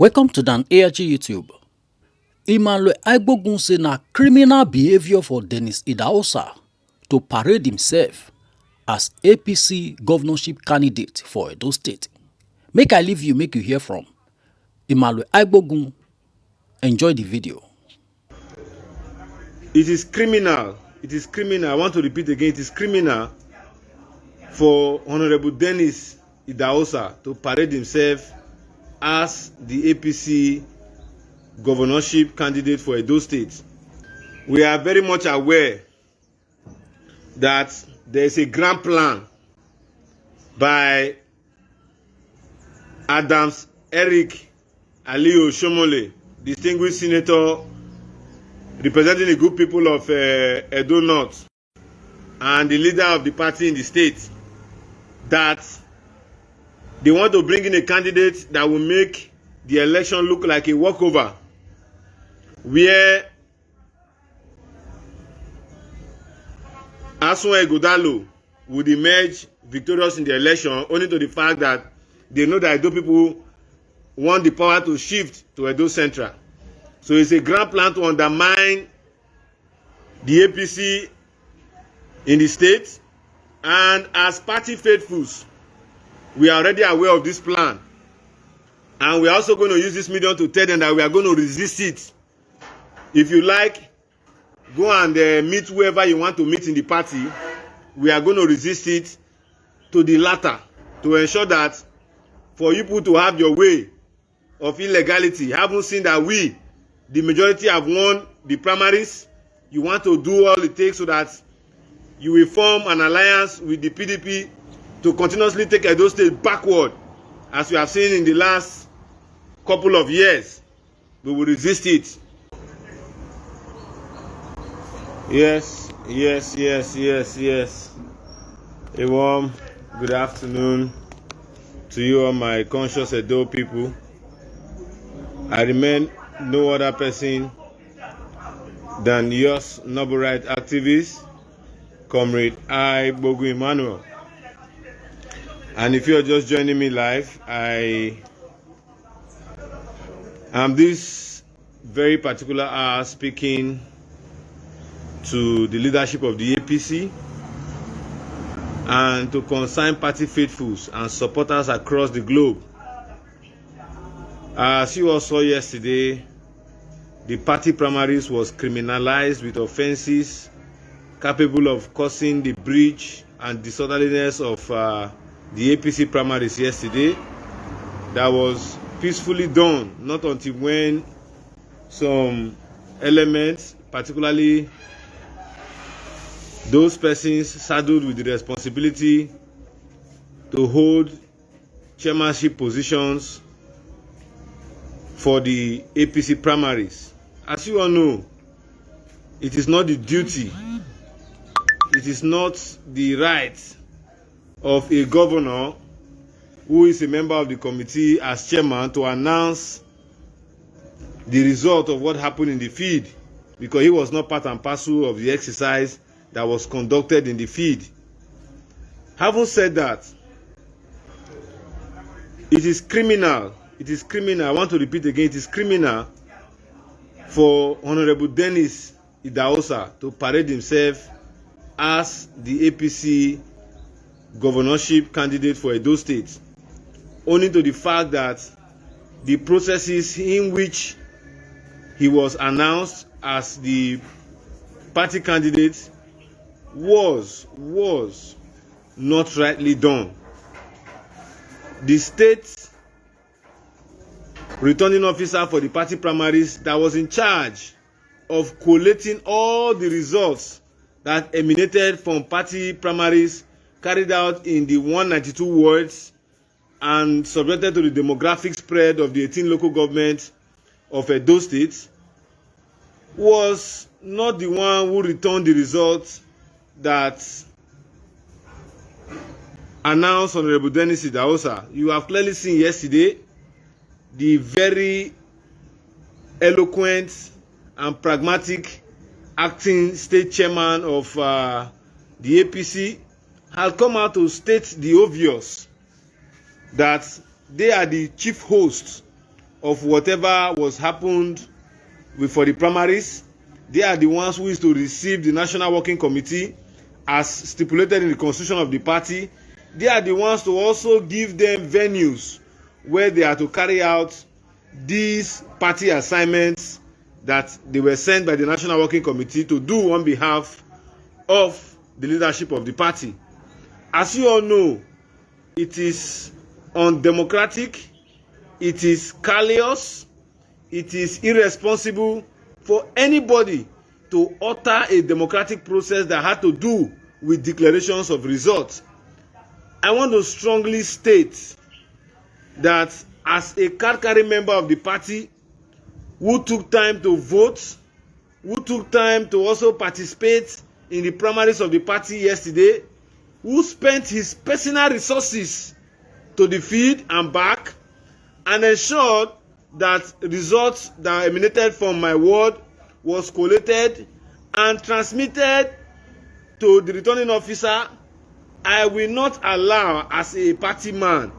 Welcome to Dan ARG YouTube. Emmanuel Agbogun say na criminal behavior for DENIS IDAHOSA to parade himself as APC governorship candidate for Edo State. Make I leave you, make you hear from Emmanuel Agbogun. Enjoy the video. It is criminal. It is criminal. I want to repeat again. It is criminal for Honorable DENIS IDAHOSA to parade himself as the APC governorship candidate for Edo State. We are very much aware that there is a grand plan by Adams Eric Ali Oshiomhole, distinguished senator representing the good people of Edo North and the leader of the party in the state, that they want to bring in a candidate that will make the election look like a walkover, where Asun Egodalo would emerge victorious in the election, only to the fact that they know that Edo people want the power to shift to Edo Central. So it's a grand plan to undermine the APC in the state, and as party faithfuls, we are already aware of this plan, and we are also going to use this medium to tell them that we are going to resist it. If you like, go and meet whoever you want to meet in the party. We are going to resist it to the latter, to ensure that for you people to have your way of illegality, having seen that we, the majority, have won the primaries, you want to do all it takes so that you will form an alliance with the PDP to continuously take Edo State backward, as we have seen in the last couple of years. We will resist it. Yes. A warm good afternoon to you all, my conscious Edo people. I remain no other person than yours noble right activist, Comrade Agbogun Emmanuel. And if you're just joining me live, I am this very particular hour speaking to the leadership of the APC and to concerned party faithfuls and supporters across the globe. As you all saw yesterday, the party primaries was criminalized with offenses capable of causing the breach and disorderliness of the APC primaries yesterday. That was peacefully done, not until when some elements, particularly those persons saddled with the responsibility to hold chairmanship positions for the APC primaries. As you all know, it is not the duty, it is not the right of a governor who is a member of the committee as chairman to announce the result of what happened in the field, because he was not part and parcel of the exercise that was conducted in the field. Having said that, it is criminal. It is criminal. I want to repeat again. It is criminal for Honorable DENIS IDAHOSA to parade himself as the APC governorship candidate for Edo State, owing to the fact that the processes in which he was announced as the party candidate was not rightly done. The state returning officer for the party primaries that was in charge of collating all the results that emanated from party primaries carried out in the 192 wards and subjected to the demographic spread of the 18 local governments of Edo State, was not the one who returned the results that announced Honorable DENIS IDAHOSA. You have clearly seen yesterday the very eloquent and pragmatic acting state chairman of the APC has come out to state the obvious, that they are the chief hosts of whatever was happened for the primaries. They are the ones who is to receive the National Working Committee as stipulated in the constitution of the party. They are the ones to also give them venues where they are to carry out these party assignments that they were sent by the National Working Committee to do on behalf of the leadership of the party. As you all know, it is undemocratic, it is callous, it is irresponsible for anybody to alter a democratic process that had to do with declarations of results. I want to strongly state that as a card-carrying member of the party who took time to vote, who took time to also participate in the primaries of the party yesterday, who spent his personal resources to the field and back and ensured that results that emanated from my ward was collated and transmitted to the returning officer, I will not allow, as a party man,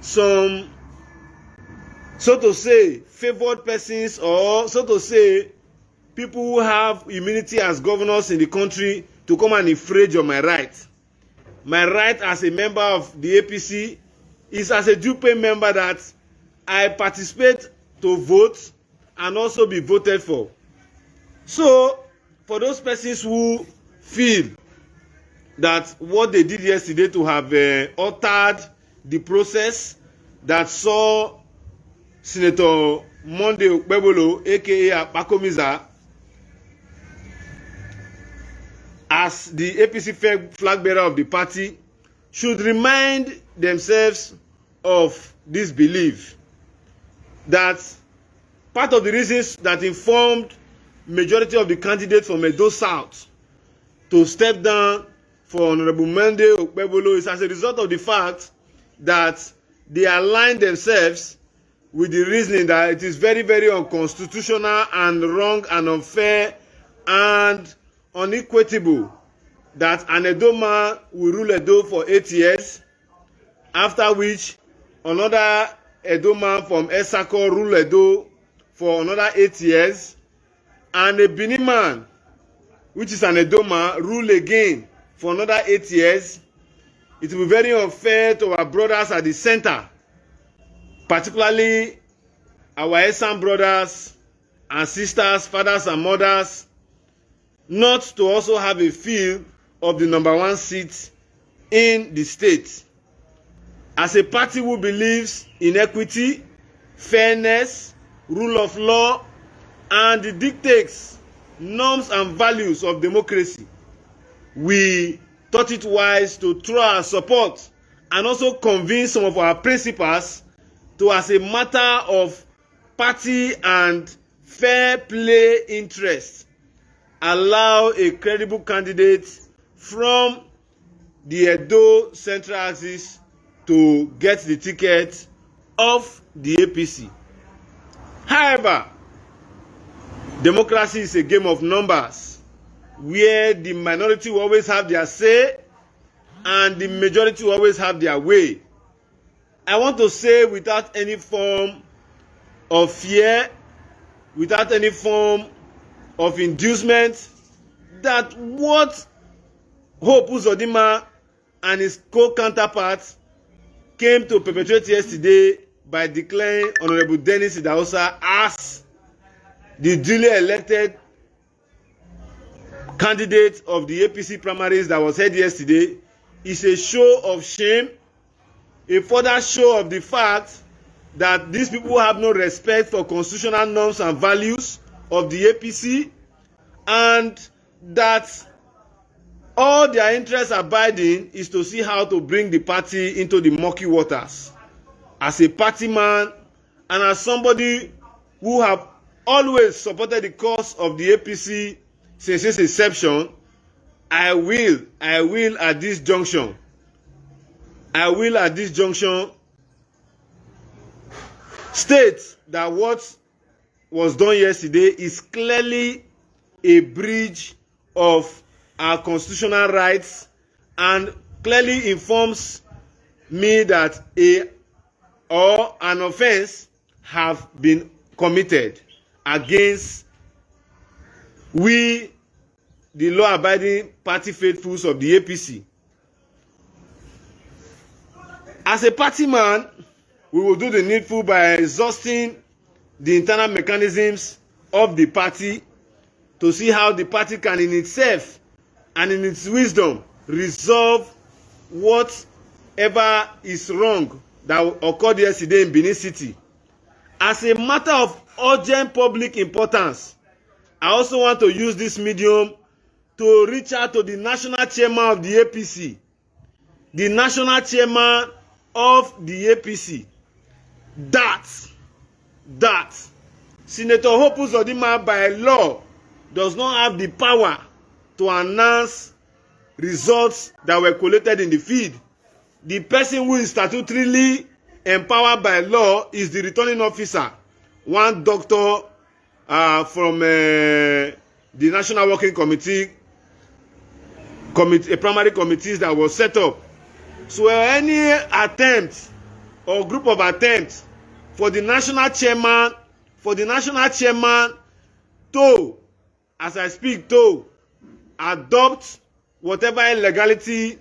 some, so to say, favored persons or, so to say, people who have immunity as governors in the country to come and infringe on my right. My right as a member of the APC is as a due-pay member that I participate to vote and also be voted for. So, for those persons who feel that what they did yesterday to have altered the process that saw Senator Monday Okpebolo, aka Pakomiza, as the APC flag bearer of the party, should remind themselves of this belief that part of the reasons that informed majority of the candidates from Edo South to step down for Honorable Monday Okpebolo is as a result of the fact that they aligned themselves with the reasoning that it is very, very unconstitutional and wrong and unfair and unequitable that an Edo man will rule Edo for 8 years, after which another Edo man from Esako rule Edo for another 8 years, and a Benin man, which is an Edo man, rule again for another 8 years. It will be very unfair to our brothers at the center, particularly our Esan brothers and sisters, fathers and mothers, not to also have a feel of the #1 seat in the state. As a party who believes in equity, fairness, rule of law, and the dictates, norms, and values of democracy, we thought it wise to throw our support and also convince some of our principals to, as a matter of party and fair play interest, allow a credible candidate from the Edo Central Axis to get the ticket of the APC. However, democracy is a game of numbers where the minority will always have their say and the majority will always have their way. I want to say without any form of fear, without any form of inducement, that what Hope Uzodinma and his co-counterparts came to perpetrate yesterday by declaring Honorable DENIS IDAHOSA as the duly elected candidate of the APC primaries that was held yesterday is a show of shame, a further show of the fact that these people have no respect for constitutional norms and values of the APC, and that all their interests abiding is to see how to bring the party into the murky waters. As a party man and as somebody who have always supported the cause of the APC since its inception, I will at this junction state that what was done yesterday is clearly a breach of our constitutional rights and clearly informs me that an offense have been committed against we, the law-abiding party faithfuls of the APC. As a party man, we will do the needful by exhausting the internal mechanisms of the party to see how the party can in itself and in its wisdom resolve whatever is wrong that occurred yesterday in Benin City. As a matter of urgent public importance, I also want to use this medium to reach out to the national chairman of the APC, the national chairman of the APC, that Senator Hope Uzodinma by law does not have the power to announce results that were collated in the field. The person who is statutorily empowered by law is the returning officer, one doctor from the National Working Committee, a primary committee that was set up. So any attempt or group of attempts for the national chairman, to, as I speak, to adopt whatever illegality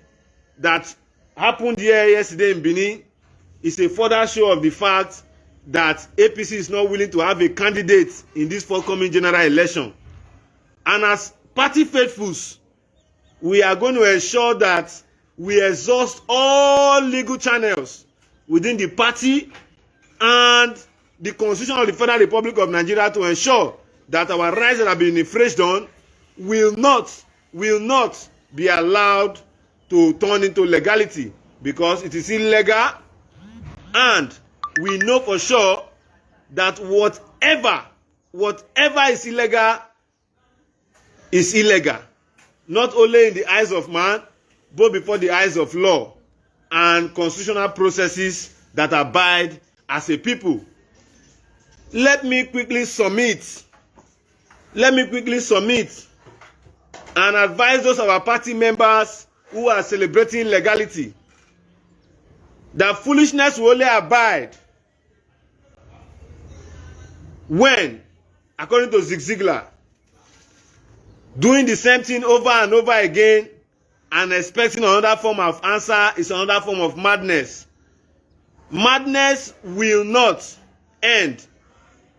that happened here yesterday in Benin is a further show of the fact that APC is not willing to have a candidate in this forthcoming general election. And as party faithfuls, we are going to ensure that we exhaust all legal channels within the party and the Constitution of the Federal Republic of Nigeria to ensure that our rights that have been infringed on will not be allowed to turn into legality, because it is illegal, and we know for sure that whatever is illegal, not only in the eyes of man, but before the eyes of law and constitutional processes that abide as a people. Let me quickly submit and advise those of our party members who are celebrating legality that foolishness will only abide when, according to Zig Ziglar, doing the same thing over and over again and expecting another form of answer is another form of madness. Madness will not end.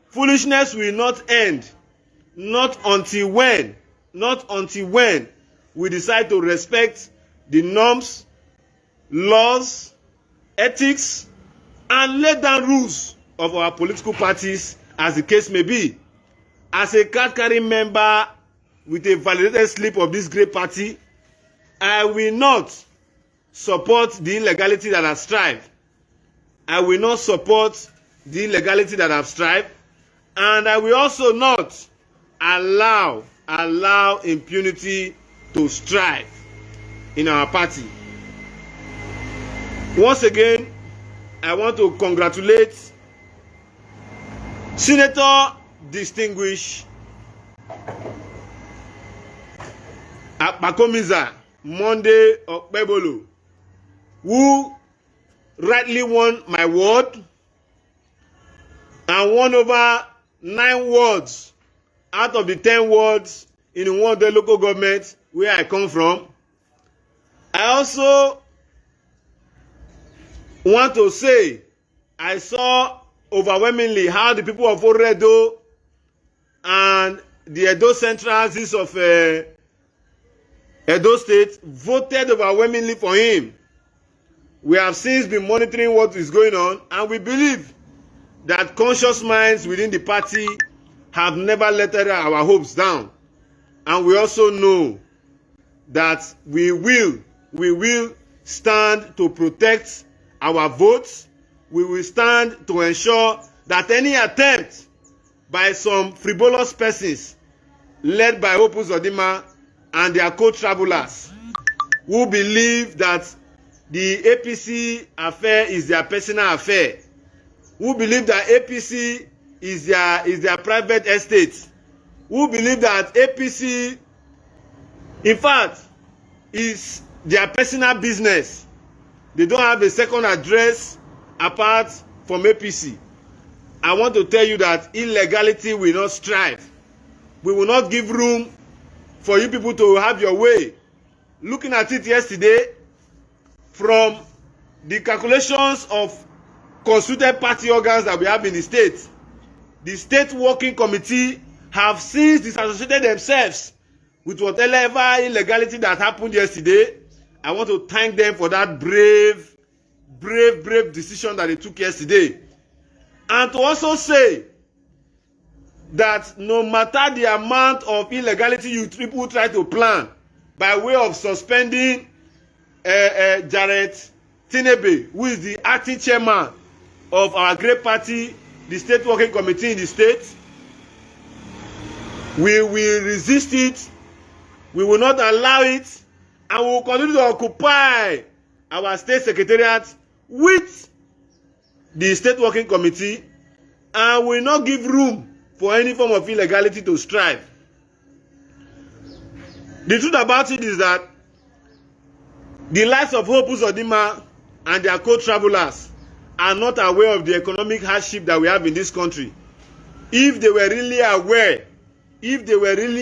Foolishness will not end. Not until when we decide to respect the norms, laws, ethics, and lay down rules of our political parties, as the case may be. As a card-carrying member with a validated slip of this great party, I will not support the illegality that has strived. I will not support the illegality that have strived, and I will also not allow impunity to strive in our party. Once again, I want to congratulate Senator Distinguished Akpakomiza Monday Okpebolo, who rightly won my ward and won over 9 wards out of the 10 wards in one of the local government where I come from. I also want to say I saw overwhelmingly how the people of Oredo and the Edo Centralists of Edo State voted overwhelmingly for him. We have since been monitoring what is going on, and we believe that conscious minds within the party have never let our hopes down. And we also know that we will stand to protect our votes. We will stand to ensure that any attempt by some frivolous persons led by Hope Uzodinma and their co-travelers who believe that the APC affair is their personal affair, who believe that APC is their private estate, who believe that APC, in fact, is their personal business. They don't have a second address apart from APC. I want to tell you that illegality will not strive. We will not give room for you people to have your way. Looking at it yesterday, from the calculations of constituted party organs that we have in the state working committee have since disassociated themselves with whatever illegality that happened yesterday. I want to thank them for that brave decision that they took yesterday. And to also say that no matter the amount of illegality you people try to plan by way of suspending Jarrett Tinebe, who is the acting chairman of our great party, the state working committee in the state, we will resist it. We will not allow it, and we will continue to occupy our state secretariat with the state working committee, and will not give room for any form of illegality to strive. The truth about it is that the likes of Hope Uzodinma and their co-travelers are not aware of the economic hardship that we have in this country. If they were really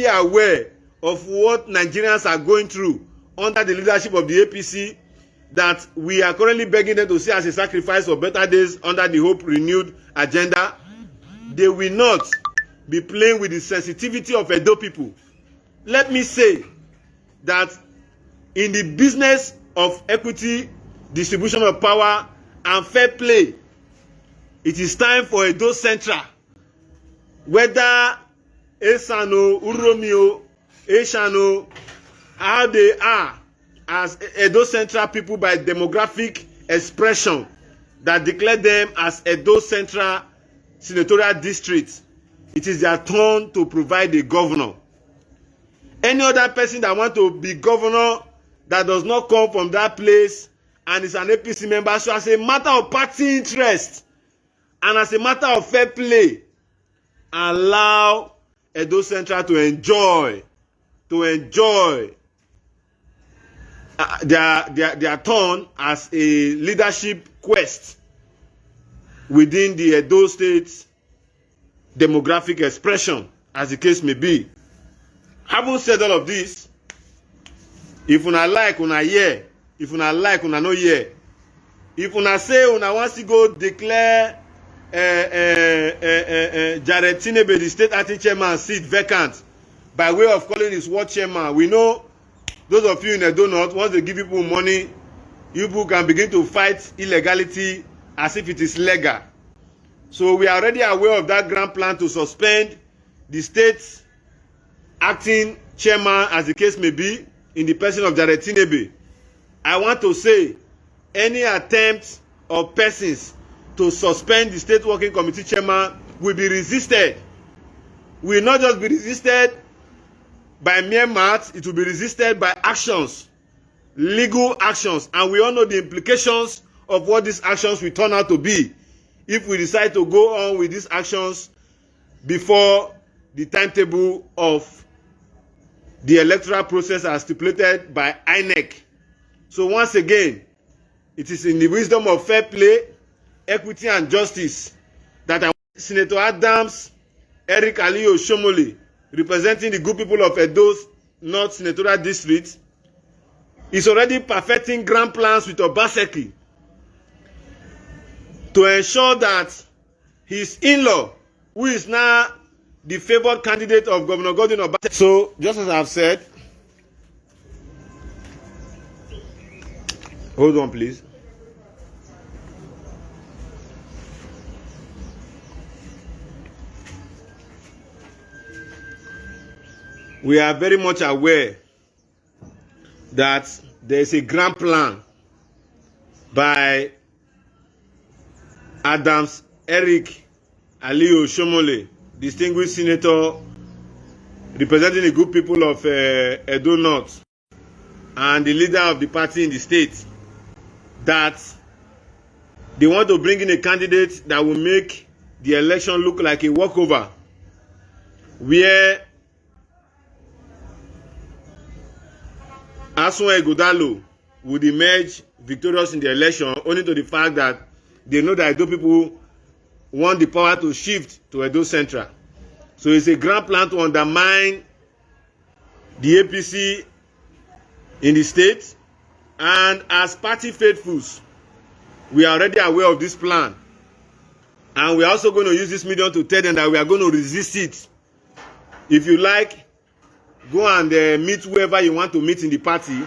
aware of what Nigerians are going through under the leadership of the APC, that we are currently begging them to see as a sacrifice for better days under the Hope Renewed agenda, they will not be playing with the sensitivity of Edo people. Let me say that in the business of equity, distribution of power, and fair play, it is time for Edo Central, whether Esano, Uromio, Eshano, how they are as Edo Central people by demographic expression that declare them as Edo Central Senatorial District, it is their turn to provide a governor. Any other person that wants to be governor that does not come from that place and is an APC member, so as a matter of party interest and as a matter of fair play, allow Edo Central to enjoy their turn as a leadership quest within the Edo State demographic expression, as the case may be. Having said all of this, if una like, una hear. If una like, una no hear. If una say una wants to go declare Jarrett Tinebe, the state acting chairman, seat vacant by way of calling his ward chairman, we know those of you in Edo North, once they give people money, you people can begin to fight illegality as if it is legal. So we are already aware of that grand plan to suspend the state acting chairman, as the case may be, in the person of Jarrett Tinebe. I want to say, any attempt of persons to suspend the state working committee chairman will be resisted. Will not just be resisted by mere mouth, it will be resisted by actions, legal actions, and we all know the implications of what these actions will turn out to be if we decide to go on with these actions before the timetable of the electoral process as stipulated by INEC. So once again, it is in the wisdom of fair play, equity, and justice that I want Senator Adams, Eric Ali Oshiomhole, representing the good people of Edo North Senatorial District, is already perfecting grand plans with Obaseki to ensure that his in-law, who is now the favored candidate of Governor Godwin Obaseki. So, just as I've said, hold on, please. We are very much aware that there is a grand plan by Adams Eric Ali Oshiomhole, distinguished senator representing the good people of Edo North and the leader of the party in the state, that they want to bring in a candidate that will make the election look like a walkover, where Asun Egudalo would emerge victorious in the election, only to the fact that they know that Edo people want the power to shift to Edo Central. So it's a grand plan to undermine the APC in the state. And as party faithfuls, we are already aware of this plan. And we are also going to use this medium to tell them that we are going to resist it. If you like, go and meet whoever you want to meet in the party.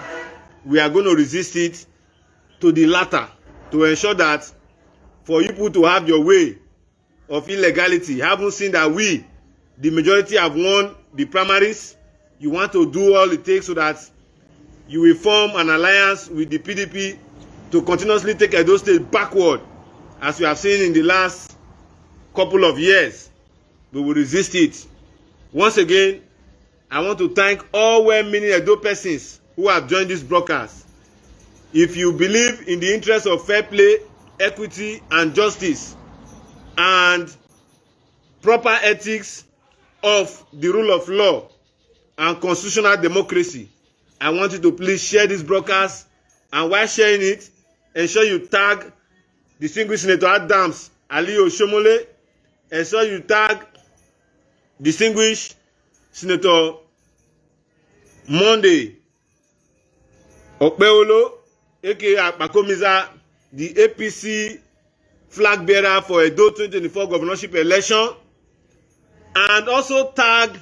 We are going to resist it to the latter, to ensure that for you people to have your way of illegality, having seen that we, the majority, have won the primaries, you want to do all it takes so that you will form an alliance with the PDP to continuously take Edo State backward, as we have seen in the last couple of years. We will resist it. Once again, I want to thank all well-meaning Edo persons who have joined this broadcast. If you believe in the interest of fair play, equity, and justice, and proper ethics of the rule of law and constitutional democracy, I want you to please share this broadcast, and while sharing it, ensure you tag distinguished Senator Adams Ali Oshiomhole, ensure you tag distinguished Senator Monday Okpeolo, aka Akpakomiza, the APC flag bearer for Edo 2024 governorship election, and also tag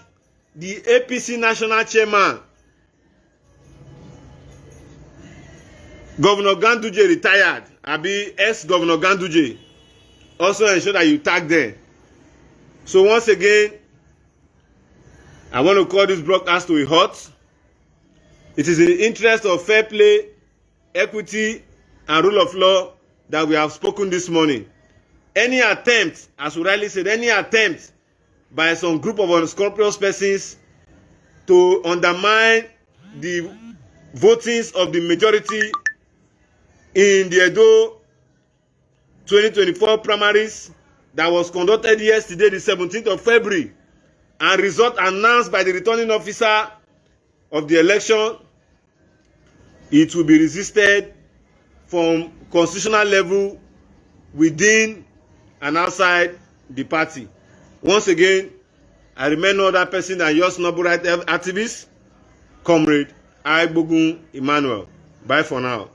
the APC national chairman, Governor Ganduje retired, Abi ex-Governor Ganduje. Also ensure that you tag them. So once again, I want to call this broadcast to a halt. It is in the interest of fair play, equity, and rule of law that we have spoken this morning. Any attempt, as we rightly said, any attempt by some group of unscrupulous persons to undermine the votings of the majority in the Edo 2024 primaries that was conducted yesterday, the 17th of February, and result announced by the returning officer of the election, it will be resisted from constitutional level, within and outside the party. Once again, I remain no other person than your noble right activist, Comrade Aigbogun Emmanuel. Bye for now.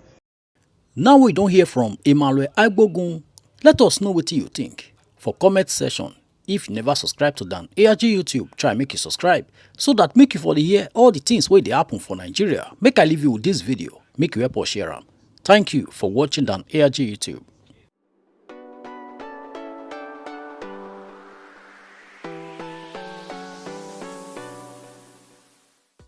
Now we don't hear from Emmanuel Aigbogun. Let us know what you think for comment section. If you never subscribe to Dan ARG YouTube, try make you subscribe so that make you for the hear all the things where they happen for Nigeria. Make I leave you with this video. Make you help us share them. Thank you for watching Dan ARG YouTube.